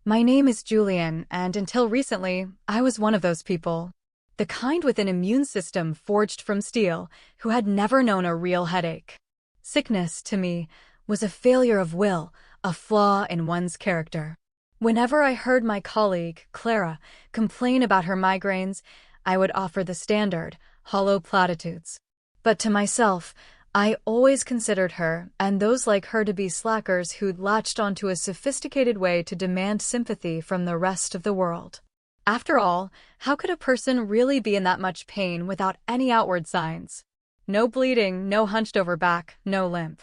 My name is Julian, and until recently, I was one of those people. The kind with an immune system forged from steel, who had never known a real headache. Sickness, to me, was a failure of will, a flaw in one's character. Whenever I heard my colleague, Clara, complain about her migraines, I would offer the standard, hollow platitudes. But to myself, I always considered her, and those like her, to be slackers who'd latched onto a sophisticated way to demand sympathy from the rest of the world. After all, how could a person really be in that much pain without any outward signs? No bleeding, no hunched over back, no limp.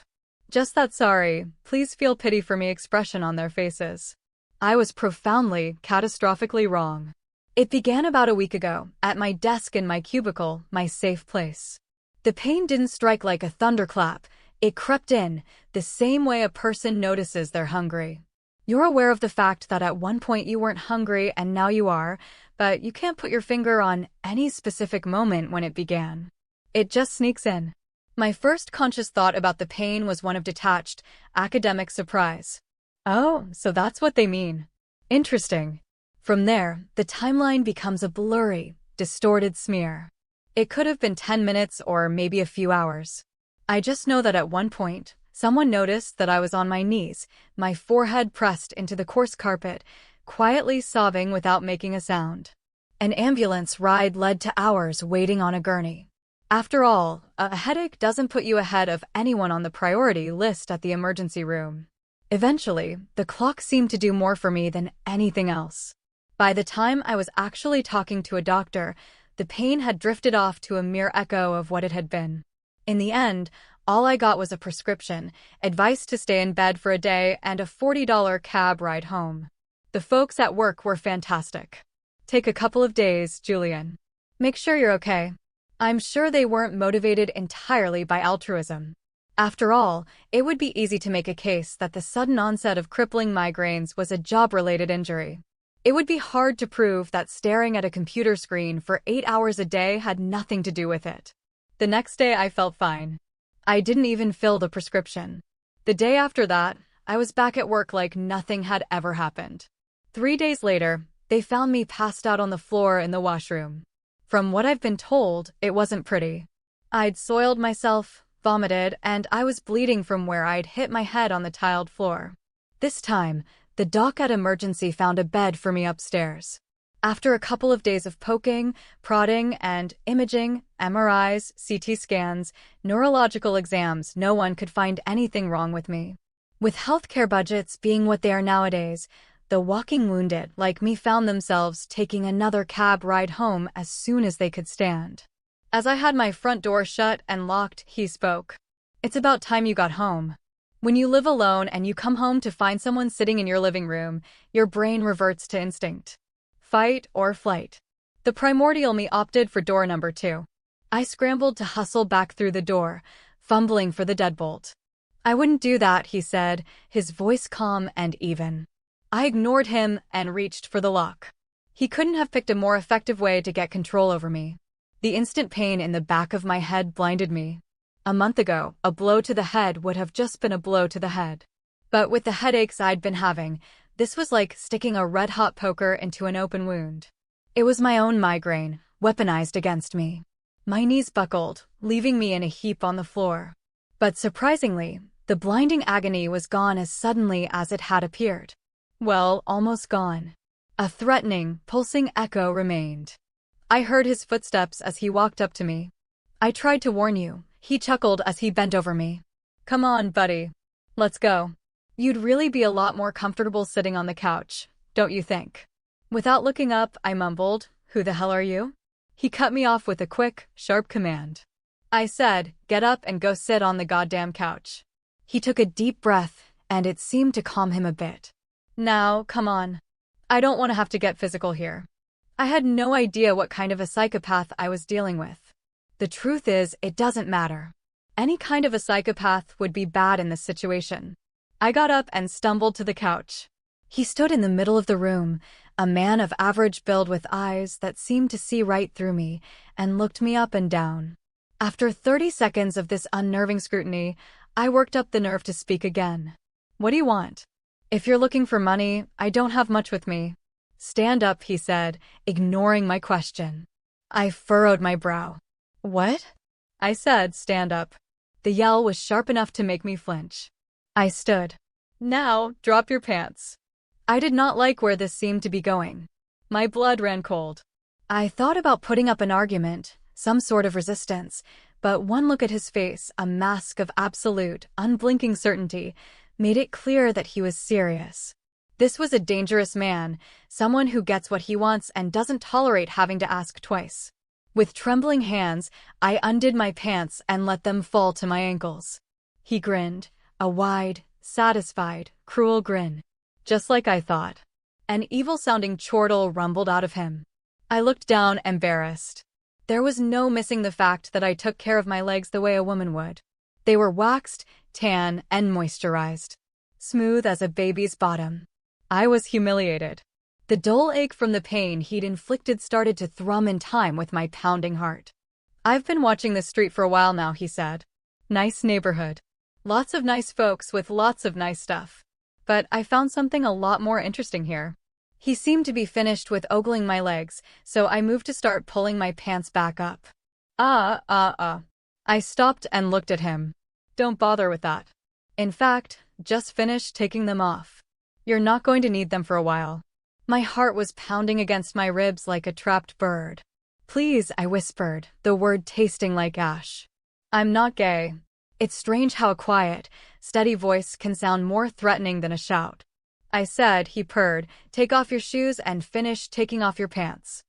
Just that sorry, please feel pity for me expression on their faces. I was profoundly, catastrophically wrong. It began about a week ago, at my desk in my cubicle, my safe place. The pain didn't strike like a thunderclap. It crept in, the same way a person notices they're hungry. You're aware of the fact that at one point you weren't hungry and now you are, but you can't put your finger on any specific moment when it began. It just sneaks in. My first conscious thought about the pain was one of detached, academic surprise. Oh, so that's what they mean. Interesting. From there, the timeline becomes a blurry, distorted smear. It could have been 10 minutes or maybe a few hours. I just know that at one point, someone noticed that I was on my knees, my forehead pressed into the coarse carpet, quietly sobbing without making a sound. An ambulance ride led to hours waiting on a gurney. After all, a headache doesn't put you ahead of anyone on the priority list at the emergency room. Eventually, the clock seemed to do more for me than anything else. By the time I was actually talking to a doctor, the pain had drifted off to a mere echo of what it had been. In the end, all I got was a prescription, advice to stay in bed for a day, and a $40 cab ride home. The folks at work were fantastic. Take a couple of days, Julian. Make sure you're okay. I'm sure they weren't motivated entirely by altruism. After all, it would be easy to make a case that the sudden onset of crippling migraines was a job-related injury. It would be hard to prove that staring at a computer screen for 8 hours a day had nothing to do with it. The next day I felt fine. I didn't even fill the prescription. The day after that, I was back at work like nothing had ever happened. 3 days later, they found me passed out on the floor in the washroom. From what I've been told, it wasn't pretty. I'd soiled myself, vomited, and I was bleeding from where I'd hit my head on the tiled floor. This time, the doc at emergency found a bed for me upstairs. After a couple of days of poking, prodding, and imaging, MRIs, CT scans, neurological exams, no one could find anything wrong with me. With healthcare budgets being what they are nowadays, the walking wounded like me found themselves taking another cab ride home as soon as they could stand. As I had my front door shut and locked, he spoke. It's about time you got home. When you live alone and you come home to find someone sitting in your living room, your brain reverts to instinct. Fight or flight. The primordial me opted for door number 2. I scrambled to hustle back through the door, fumbling for the deadbolt. I wouldn't do that, he said, his voice calm and even. I ignored him and reached for the lock. He couldn't have picked a more effective way to get control over me. The instant pain in the back of my head blinded me. A month ago, a blow to the head would have just been a blow to the head. But with the headaches I'd been having, this was like sticking a red-hot poker into an open wound. It was my own migraine, weaponized against me. My knees buckled, leaving me in a heap on the floor. But surprisingly, the blinding agony was gone as suddenly as it had appeared. Well, almost gone. A threatening, pulsing echo remained. I heard his footsteps as he walked up to me. I tried to warn you, he chuckled as he bent over me. Come on, buddy. Let's go. You'd really be a lot more comfortable sitting on the couch, don't you think? Without looking up, I mumbled, Who the hell are you? He cut me off with a quick, sharp command. I said, Get up and go sit on the goddamn couch. He took a deep breath, and it seemed to calm him a bit. Now, come on. I don't want to have to get physical here. I had no idea what kind of a psychopath I was dealing with. The truth is, it doesn't matter. Any kind of a psychopath would be bad in this situation. I got up and stumbled to the couch. He stood in the middle of the room, a man of average build with eyes that seemed to see right through me, and looked me up and down. After 30 seconds of this unnerving scrutiny, I worked up the nerve to speak again. What do you want? If you're looking for money, I don't have much with me. Stand up, he said, ignoring my question. I furrowed my brow. What? I said, stand up. The yell was sharp enough to make me flinch. I stood. Now, drop your pants. I did not like where this seemed to be going. My blood ran cold. I thought about putting up an argument, some sort of resistance, but one look at his face, a mask of absolute, unblinking certainty, made it clear that he was serious. This was a dangerous man, someone who gets what he wants and doesn't tolerate having to ask twice. With trembling hands, I undid my pants and let them fall to my ankles. He grinned, a wide, satisfied, cruel grin. Just like I thought. An evil-sounding chortle rumbled out of him. I looked down, embarrassed. There was no missing the fact that I took care of my legs the way a woman would. They were waxed, tan, and moisturized. Smooth as a baby's bottom. I was humiliated. The dull ache from the pain he'd inflicted started to thrum in time with my pounding heart. I've been watching this street for a while now, he said. Nice neighborhood. Lots of nice folks with lots of nice stuff. But I found something a lot more interesting here. He seemed to be finished with ogling my legs, so I moved to start pulling my pants back up. I stopped and looked at him. Don't bother with that. In fact, just finish taking them off. You're not going to need them for a while. My heart was pounding against my ribs like a trapped bird. Please, I whispered, the word tasting like ash. I'm not gay. It's strange how a quiet, steady voice can sound more threatening than a shout. I said, he purred, take off your shoes and finish taking off your pants.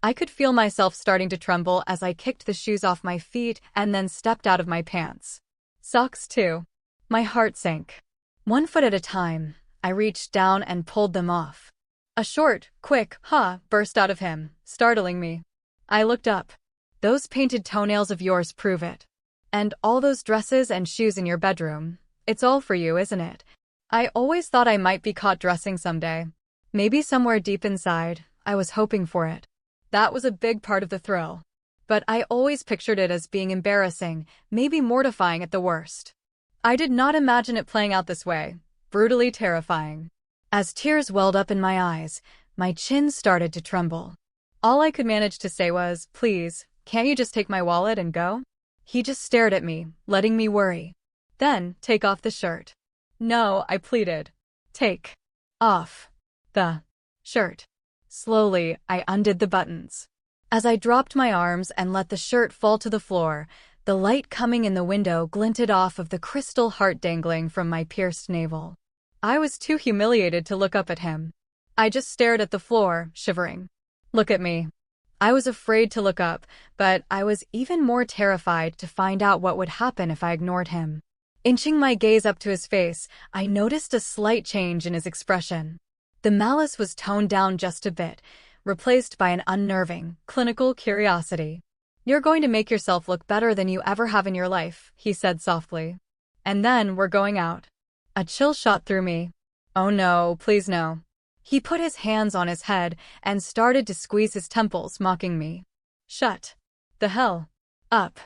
I could feel myself starting to tremble as I kicked the shoes off my feet and then stepped out of my pants. Socks too. My heart sank. 1 foot at a time, I reached down and pulled them off. A short, quick, "Ha!" burst out of him, startling me. I looked up. Those painted toenails of yours prove it. And all those dresses and shoes in your bedroom. It's all for you, isn't it? I always thought I might be caught dressing someday. Maybe somewhere deep inside, I was hoping for it. That was a big part of the thrill. But I always pictured it as being embarrassing, maybe mortifying at the worst. I did not imagine it playing out this way, brutally terrifying. As tears welled up in my eyes, my chin started to tremble. All I could manage to say was, please, can't you just take my wallet and go? He just stared at me, letting me worry. Then, take off the shirt. No, I pleaded. Take off the shirt. Slowly, I undid the buttons. As I dropped my arms and let the shirt fall to the floor, the light coming in the window glinted off of the crystal heart dangling from my pierced navel. I was too humiliated to look up at him. I just stared at the floor, shivering. Look at me. I was afraid to look up, but I was even more terrified to find out what would happen if I ignored him. Inching my gaze up to his face, I noticed a slight change in his expression. The malice was toned down just a bit, replaced by an unnerving, clinical curiosity. You're going to make yourself look better than you ever have in your life, he said softly. And then we're going out. A chill shot through me. Oh no, please no. He put his hands on his head and started to squeeze his temples, mocking me. Shut the hell up.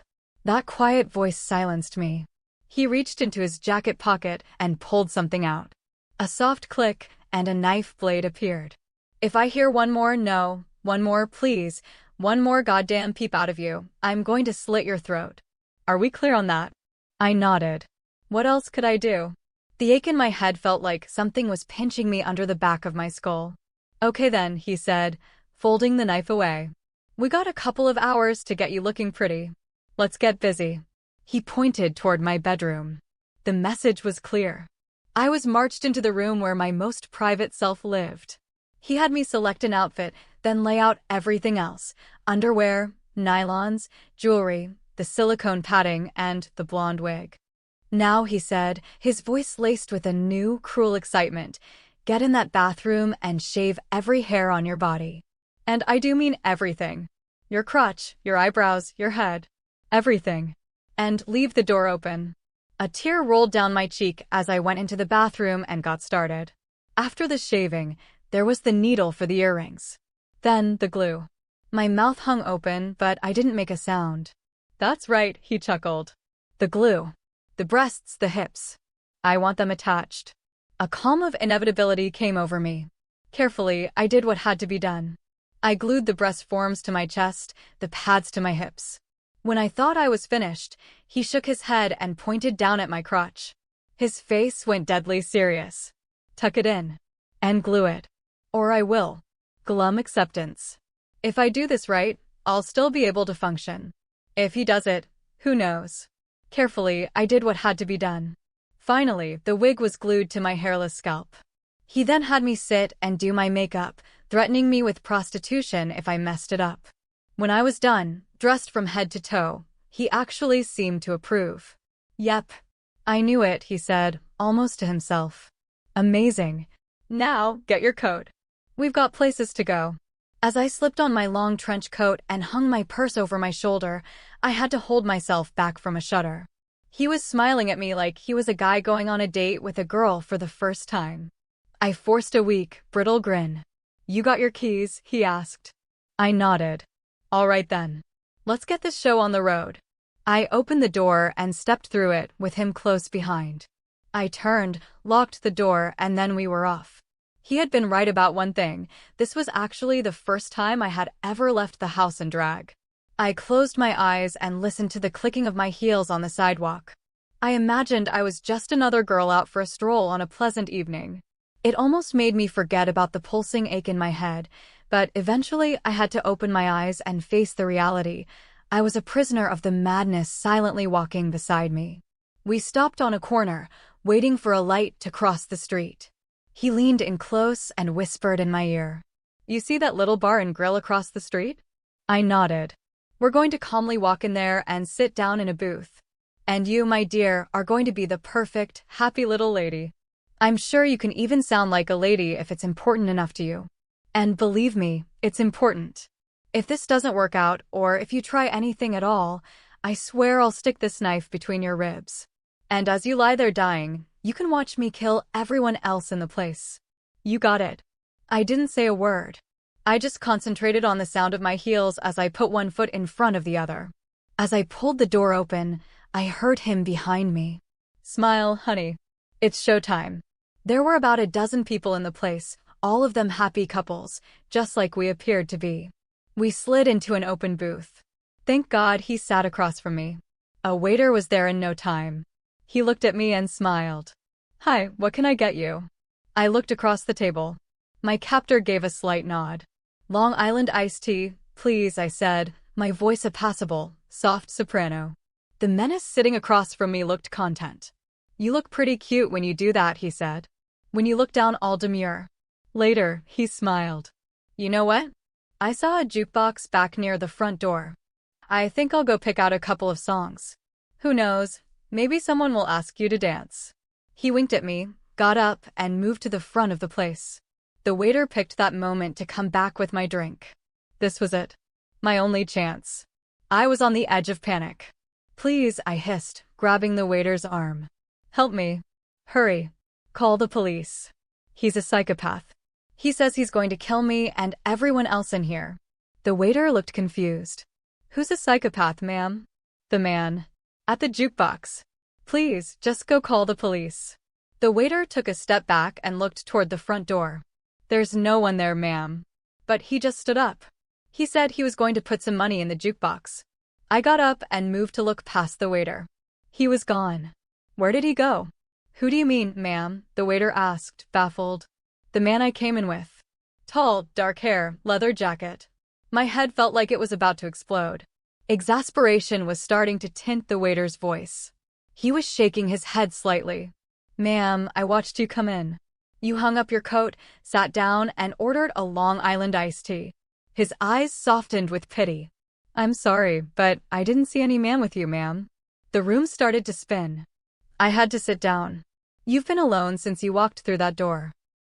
That quiet voice silenced me. He reached into his jacket pocket and pulled something out. A soft click, and a knife blade appeared. If I hear one more no, one more please, one more goddamn peep out of you, I'm going to slit your throat. Are we clear on that? I nodded. What else could I do? The ache in my head felt like something was pinching me under the back of my skull. Okay then, he said, folding the knife away. We got a couple of hours to get you looking pretty. Let's get busy. He pointed toward my bedroom. The message was clear. I was marched into the room where my most private self lived. He had me select an outfit, then lay out everything else. Underwear, nylons, jewelry, the silicone padding, and the blonde wig. Now, he said, his voice laced with a new, cruel excitement, get in that bathroom and shave every hair on your body. And I do mean everything. Your crotch, your eyebrows, your head. Everything. And leave the door open. A tear rolled down my cheek as I went into the bathroom and got started. After the shaving, there was the needle for the earrings. Then the glue. My mouth hung open, but I didn't make a sound. That's right, he chuckled. The glue. The breasts, the hips. I want them attached. A calm of inevitability came over me. Carefully, I did what had to be done. I glued the breast forms to my chest, the pads to my hips. When I thought I was finished, he shook his head and pointed down at my crotch. His face went deadly serious. Tuck it in. And glue it. Or I will. Glum acceptance. If I do this right, I'll still be able to function. If he does it, who knows? Carefully, I did what had to be done. Finally, the wig was glued to my hairless scalp. He then had me sit and do my makeup, threatening me with prostitution if I messed it up. When I was done, dressed from head to toe, he actually seemed to approve. Yep. I knew it, he said, almost to himself. Amazing. Now, get your coat. We've got places to go. As I slipped on my long trench coat and hung my purse over my shoulder, I had to hold myself back from a shudder. He was smiling at me like he was a guy going on a date with a girl for the first time. I forced a weak, brittle grin. You got your keys? He asked. I nodded. All right then. Let's get this show on the road. I opened the door and stepped through it with him close behind. I turned, locked the door, and then we were off. He had been right about one thing. This was actually the first time I had ever left the house in drag. I closed my eyes and listened to the clicking of my heels on the sidewalk. I imagined I was just another girl out for a stroll on a pleasant evening. It almost made me forget about the pulsing ache in my head, but eventually I had to open my eyes and face the reality. I was a prisoner of the madness silently walking beside me. We stopped on a corner, waiting for a light to cross the street. He leaned in close and whispered in my ear. You see that little bar and grill across the street? I nodded. We're going to calmly walk in there and sit down in a booth. And you, my dear, are going to be the perfect, happy little lady. I'm sure you can even sound like a lady if it's important enough to you. And believe me, it's important. If this doesn't work out, or if you try anything at all, I swear I'll stick this knife between your ribs. And as you lie there dying, you can watch me kill everyone else in the place. You got it. I didn't say a word. I just concentrated on the sound of my heels as I put one foot in front of the other. As I pulled the door open, I heard him behind me. Smile, honey. It's showtime. There were about a dozen people in the place, all of them happy couples, just like we appeared to be. We slid into an open booth. Thank God he sat across from me. A waiter was there in no time. He looked at me and smiled. Hi, what can I get you? I looked across the table. My captor gave a slight nod. Long Island iced tea, please, I said, my voice a passable, soft soprano. The menace sitting across from me looked content. You look pretty cute when you do that, he said. When you look down all demure. Later, he smiled. You know what? I saw a jukebox back near the front door. I think I'll go pick out a couple of songs. Who knows? Maybe someone will ask you to dance. He winked at me, got up, and moved to the front of the place. The waiter picked that moment to come back with my drink. This was it. My only chance. I was on the edge of panic. Please, I hissed, grabbing the waiter's arm. Help me. Hurry. Call the police. He's a psychopath. He says he's going to kill me and everyone else in here. The waiter looked confused. Who's a psychopath, ma'am? The man. At the jukebox. Please, just go call the police. The waiter took a step back and looked toward the front door. There's no one there, ma'am. But he just stood up. He said he was going to put some money in the jukebox. I got up and moved to look past the waiter. He was gone. Where did he go? Who do you mean, ma'am? The waiter asked, baffled. The man I came in with. Tall, dark hair, leather jacket. My head felt like it was about to explode. Exasperation was starting to tint the waiter's voice. He was shaking his head slightly. Ma'am, I watched you come in. You hung up your coat, sat down, and ordered a Long Island iced tea. His eyes softened with pity. I'm sorry, but I didn't see any man with you, ma'am. The room started to spin. I had to sit down. You've been alone since you walked through that door.